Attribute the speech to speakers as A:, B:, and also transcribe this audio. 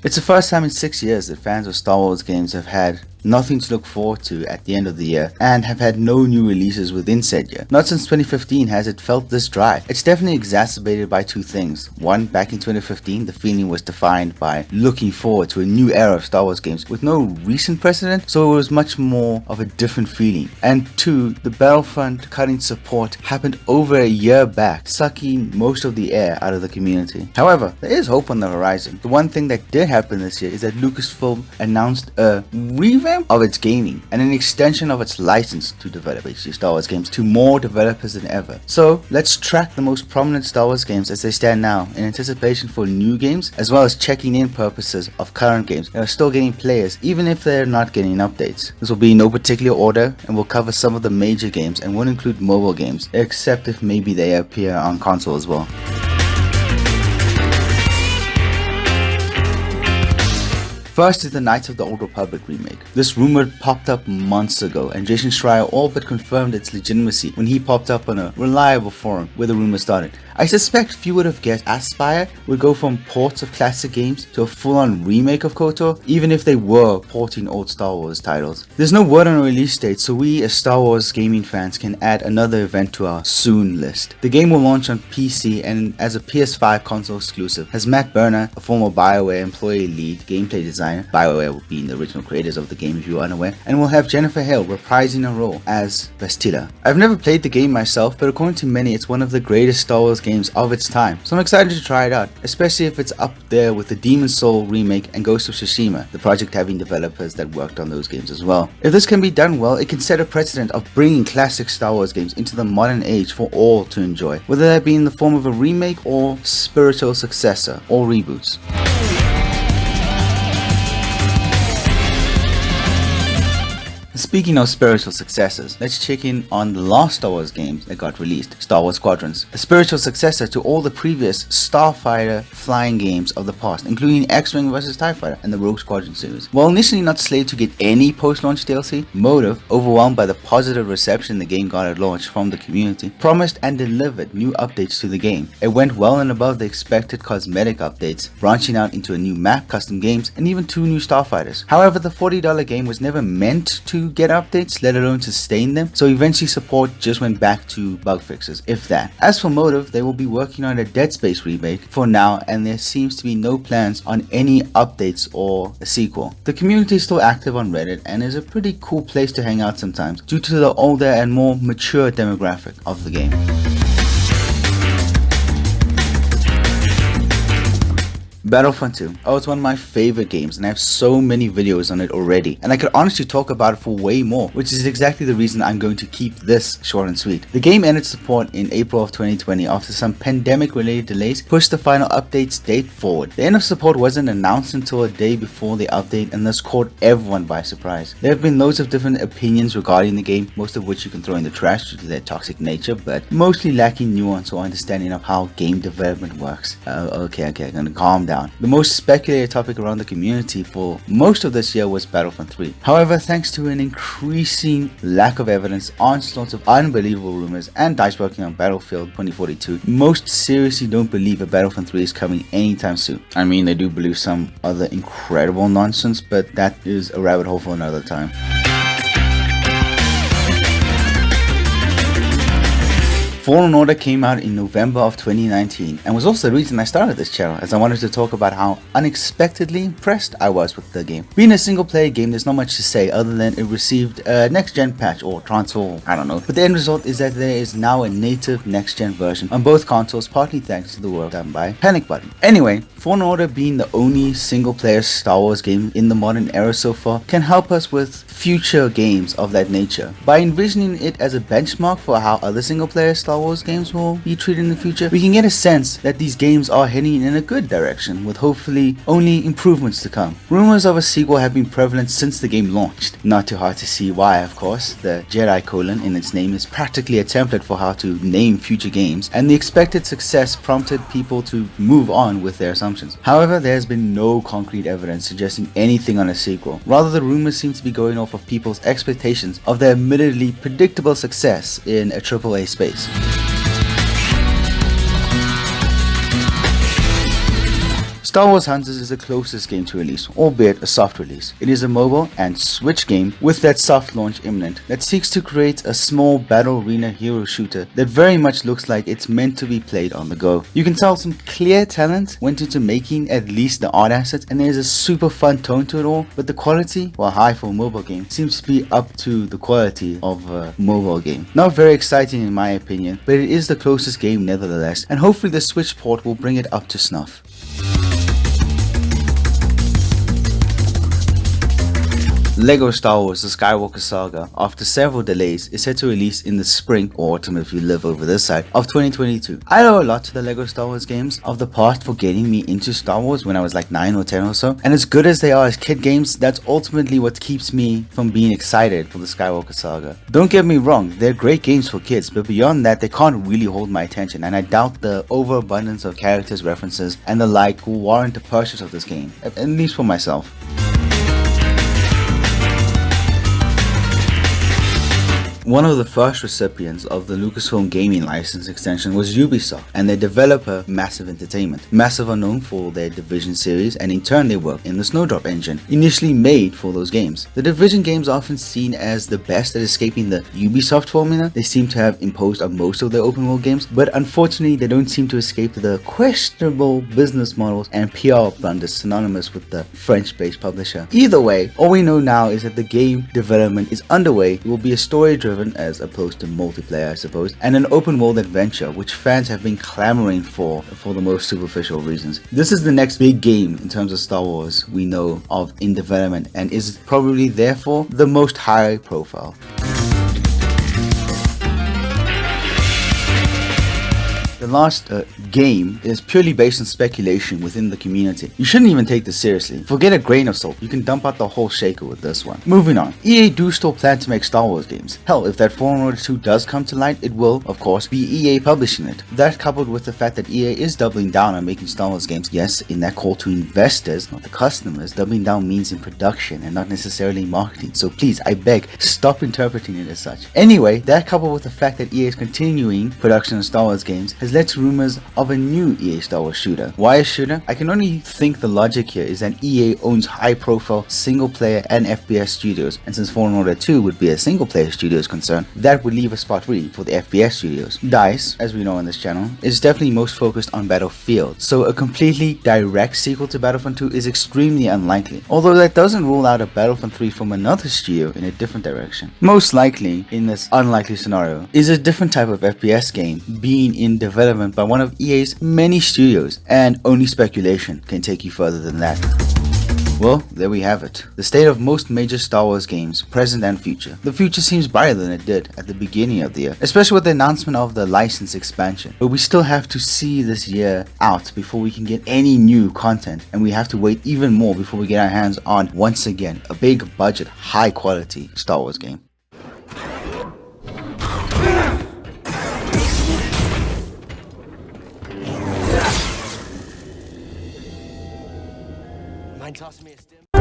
A: It's the first time in 6 years that fans of Star Wars games have had nothing to look forward to at the end of the year and have had no new releases within said year. Not since 2015 has it felt this dry. It's definitely exacerbated by two things. One, back in 2015 the feeling was defined by looking forward to a new era of Star Wars games with no recent precedent, so it was much more of a different feeling. And two, the Battlefront cutting support happened over a year back, sucking most of the air out of the community. However, there is hope on the horizon. The one thing that did happen this year is that Lucasfilm announced a revamp of its gaming and an extension of its license to develop HD Star Wars games to more developers than ever. So let's track the most prominent Star Wars games as they stand now in anticipation for new games, as well as checking in purposes of current games that are still getting players even if they're not getting updates. This will be in no particular order and will cover some of the major games and won't include mobile games, except if maybe they appear on console as well. First is the Knights of the Old Republic remake. This rumor popped up months ago and Jason Schreier all but confirmed its legitimacy when he popped up on a reliable forum where the rumor started. I suspect few would have guessed Aspyr would go from ports of classic games to a full-on remake of KOTOR, even if they were porting old Star Wars titles. There's no word on a release date, so we as Star Wars gaming fans can add another event to our soon list. The game will launch on PC and as a PS5 console exclusive, has Matt Berner, a former BioWare employee lead gameplay designer, BioWare being the original creators of the game if you are unaware, and will have Jennifer Hale reprising her role as Bastila. I've never played the game myself, but according to many it's one of the greatest Star Wars games of its time, so I'm excited to try it out, especially if it's up there with the Demon's Soul remake and Ghost of Tsushima, the project having developers that worked on those games as well. If this can be done well, it can set a precedent of bringing classic Star Wars games into the modern age for all to enjoy, whether that be in the form of a remake or spiritual successor or reboots. Speaking of spiritual successors, let's check in on the last Star Wars games that got released, Star Wars Squadrons, a spiritual successor to all the previous Starfighter flying games of the past, including X-Wing vs TIE Fighter and the Rogue Squadron series. While initially not slated to get any post-launch DLC, Motive, overwhelmed by the positive reception the game got at launch from the community, promised and delivered new updates to the game. It went well and above the expected cosmetic updates, branching out into a new map, custom games, and even 2 new Starfighters. However, the $40 game was never meant to get updates, let alone sustain them, so eventually support just went back to bug fixes, if that. As for Motive, they will be working on a Dead Space remake for now, and there seems to be no plans on any updates or a sequel. The community is still active on Reddit and is a pretty cool place to hang out sometimes due to the older and more mature demographic of the game. Battlefront 2. Oh, it's one of my favorite games and I have so many videos on it already, and I could honestly talk about it for way more, which is exactly the reason I'm going to keep this short and sweet. The game ended support in April of 2020 after some pandemic related delays pushed the final update's date forward. The end of support wasn't announced until a day before the update and thus caught everyone by surprise. There have been loads of different opinions regarding the game, most of which you can throw in the trash due to their toxic nature, but mostly lacking nuance or understanding of how game development works. Okay, I'm gonna calm down. The most speculated topic around the community for most of this year was Battlefront 3. However, thanks to an increasing lack of evidence, onslaughts of unbelievable rumors, and DICE working on Battlefield 2042, most seriously don't believe a Battlefront 3 is coming anytime soon. I mean, they do believe some other incredible nonsense, but that is a rabbit hole for another time. Fallen Order came out in November of 2019 and was also the reason I started this channel, as I wanted to talk about how unexpectedly impressed I was with the game. Being a single player game, there's not much to say other than it received a next gen patch or transfer, I don't know, but the end result is that there is now a native next gen version on both consoles, partly thanks to the work done by Panic Button. Anyway, Fallen Order being the only single player Star Wars game in the modern era so far can help us with future games of that nature. By envisioning it as a benchmark for how other single player Star Wars games will be treated in the future, we can get a sense that these games are heading in a good direction, with hopefully only improvements to come. Rumors of a sequel have been prevalent since the game launched. Not too hard to see why, of course. The Jedi colon in its name is practically a template for how to name future games, and the expected success prompted people to move on with their assumptions. However, there has been no concrete evidence suggesting anything on a sequel. Rather, the rumors seem to be going off of people's expectations of their admittedly predictable success in a AAA space. Star Wars Hunters is the closest game to release, albeit a soft release. It is a mobile and Switch game with that soft launch imminent that seeks to create a small battle arena hero shooter that very much looks like it's meant to be played on the go. You can tell some clear talent went into making at least the art assets, and there's a super fun tone to it all, but the quality, while high for a mobile game, seems to be up to the quality of a mobile game. Not very exciting in my opinion, but it is the closest game nevertheless, and hopefully the Switch port will bring it up to snuff. LEGO Star Wars The Skywalker Saga, after several delays, is set to release in the spring or autumn if you live over this side of 2022. I owe a lot to the LEGO Star Wars games of the past for getting me into Star Wars when I was like 9 or 10 or so, and as good as they are as kid games, that's ultimately what keeps me from being excited for the Skywalker Saga. Don't get me wrong, they're great games for kids, but beyond that they can't really hold my attention, and I doubt the overabundance of characters, references, and the like will warrant the purchase of this game, at least for myself. One of the first recipients of the Lucasfilm gaming license extension was Ubisoft and their developer Massive Entertainment. Massive are known for their Division series, and in turn they work in the Snowdrop engine, initially made for those games. The Division games are often seen as the best at escaping the Ubisoft formula they seem to have imposed on most of their open world games, but unfortunately they don't seem to escape the questionable business models and PR blunders synonymous with the French-based publisher. Either way, all we know now is that the game development is underway. It will be a story-driven as opposed to multiplayer, I suppose, and an open world adventure which fans have been clamoring for the most superficial reasons. This is the next big game in terms of Star Wars we know of in development, and is probably therefore the most high profile. The last game is purely based on speculation within the community. You shouldn't even take this seriously. Forget a grain of salt, you can dump out the whole shaker with this one. Moving on, EA do still plan to make Star Wars games. Hell, if that Fallen Order 2 does come to light, it will, of course, be EA publishing it. That coupled with the fact that EA is doubling down on making Star Wars games, yes, in that call to investors, not the customers, doubling down means in production and not necessarily marketing, so please, I beg, stop interpreting it as such. Anyway, that coupled with the fact that EA is continuing production of Star Wars games has led to rumors of a new EA Star Wars shooter. Why a shooter? I can only think the logic here is that EA owns high-profile single-player and FPS studios, and since Fallen Order 2 would be a single-player studio is concerned, that would leave a spot free for the FPS studios. DICE, as we know on this channel, is definitely most focused on Battlefield, so a completely direct sequel to Battlefront 2 is extremely unlikely, although that doesn't rule out a Battlefront 3 from another studio in a different direction. Most likely, in this unlikely scenario, is a different type of FPS game being in development by one of EA's many studios, and only speculation can take you further than that. Well, there we have it. The state of most major Star Wars games, present and future. The future seems brighter than it did at the beginning of the year, especially with the announcement of the license expansion. But we still have to see this year out before we can get any new content, and we have to wait even more before we get our hands on, once again, a big budget, high quality Star Wars game. Mind tossing me a stim?